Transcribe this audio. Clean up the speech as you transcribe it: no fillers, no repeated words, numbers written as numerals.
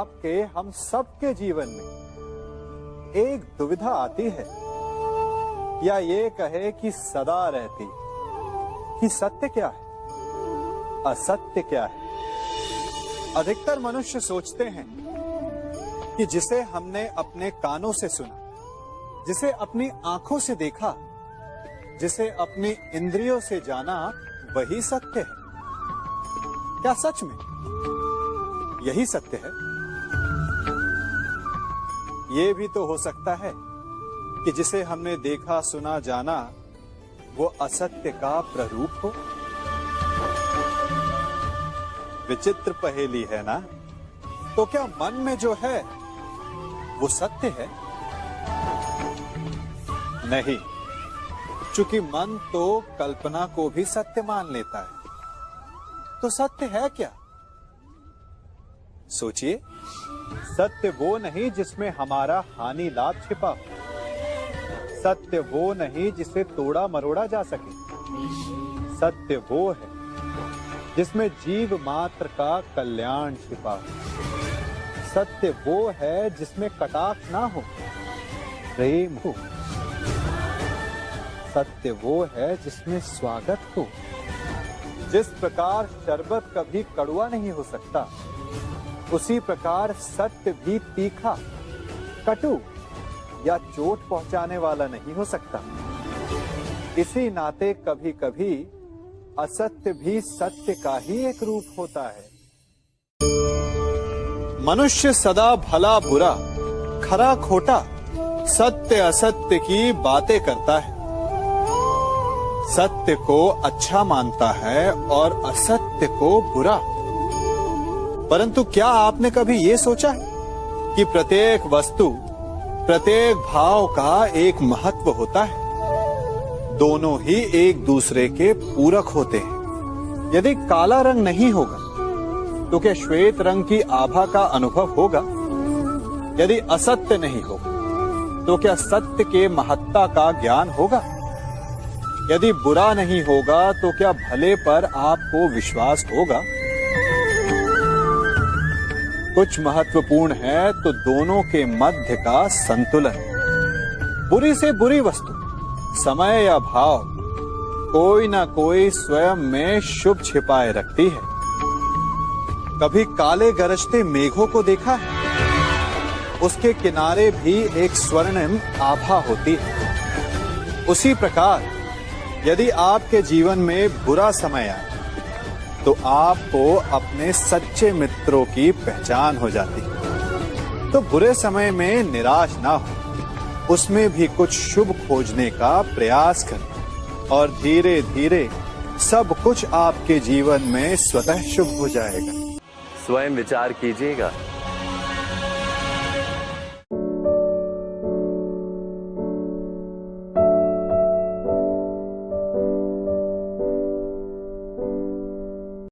आपके, हम सबके जीवन में एक दुविधा आती है, या ये कहे कि सदा रहती, कि सत्य क्या है, असत्य क्या है। अधिकतर मनुष्य सोचते हैं कि जिसे हमने अपने कानों से सुना, जिसे अपनी आंखों से देखा, जिसे अपनी इंद्रियों से जाना, वही सत्य है। क्या सच में यही सत्य है? ये भी तो हो सकता है कि जिसे हमने देखा, सुना, जाना, वो असत्य का प्ररूप हो। विचित्र पहेली है ना? तो क्या मन में जो है वो सत्य है? नहीं, चूंकि मन तो कल्पना को भी सत्य मान लेता है। तो सत्य है क्या? सोचिए, सत्य वो नहीं जिसमें हमारा हानि लाभ छिपा हो। सत्य वो नहीं जिसे तोड़ा मरोड़ा जा सके। सत्य वो है जिसमें जीव मात्र का कल्याण छिपा हो। सत्य वो है जिसमें कटाक्ष ना हो, प्रेम हो। सत्य वो है जिसमें स्वागत हो। जिस प्रकार शरबत कभी कड़वा नहीं हो सकता, उसी प्रकार सत्य भी तीखा, कटु या चोट पहुंचाने वाला नहीं हो सकता। इसी नाते कभी कभी असत्य भी सत्य का ही एक रूप होता है। मनुष्य सदा भला बुरा, खरा खोटा, सत्य असत्य की बातें करता है। सत्य को अच्छा मानता है और असत्य को बुरा। परंतु क्या आपने कभी ये सोचा है कि प्रत्येक वस्तु, प्रत्येक भाव का एक महत्व होता है? दोनों ही एक दूसरे के पूरक होते हैं। यदि काला रंग नहीं होगा तो क्या श्वेत रंग की आभा का अनुभव होगा? यदि असत्य नहीं होगा तो क्या सत्य के महत्ता का ज्ञान होगा? यदि बुरा नहीं होगा तो क्या भले पर आपको विश्वास होगा? कुछ महत्वपूर्ण है तो दोनों के मध्य का संतुलन। बुरी से बुरी वस्तु, समय या भाव, कोई ना कोई स्वयं में शुभ छिपाए रखती है। कभी काले गरजते मेघों को देखा है? उसके किनारे भी एक स्वर्णिम आभा होती है। उसी प्रकार यदि आपके जीवन में बुरा समय आए तो आपको अपने सच्चे मित्रों की पहचान हो जाती है। तो बुरे समय में निराश ना हो, उसमें भी कुछ शुभ खोजने का प्रयास करें और धीरे धीरे सब कुछ आपके जीवन में स्वतः शुभ हो जाएगा। स्वयं विचार कीजिएगा।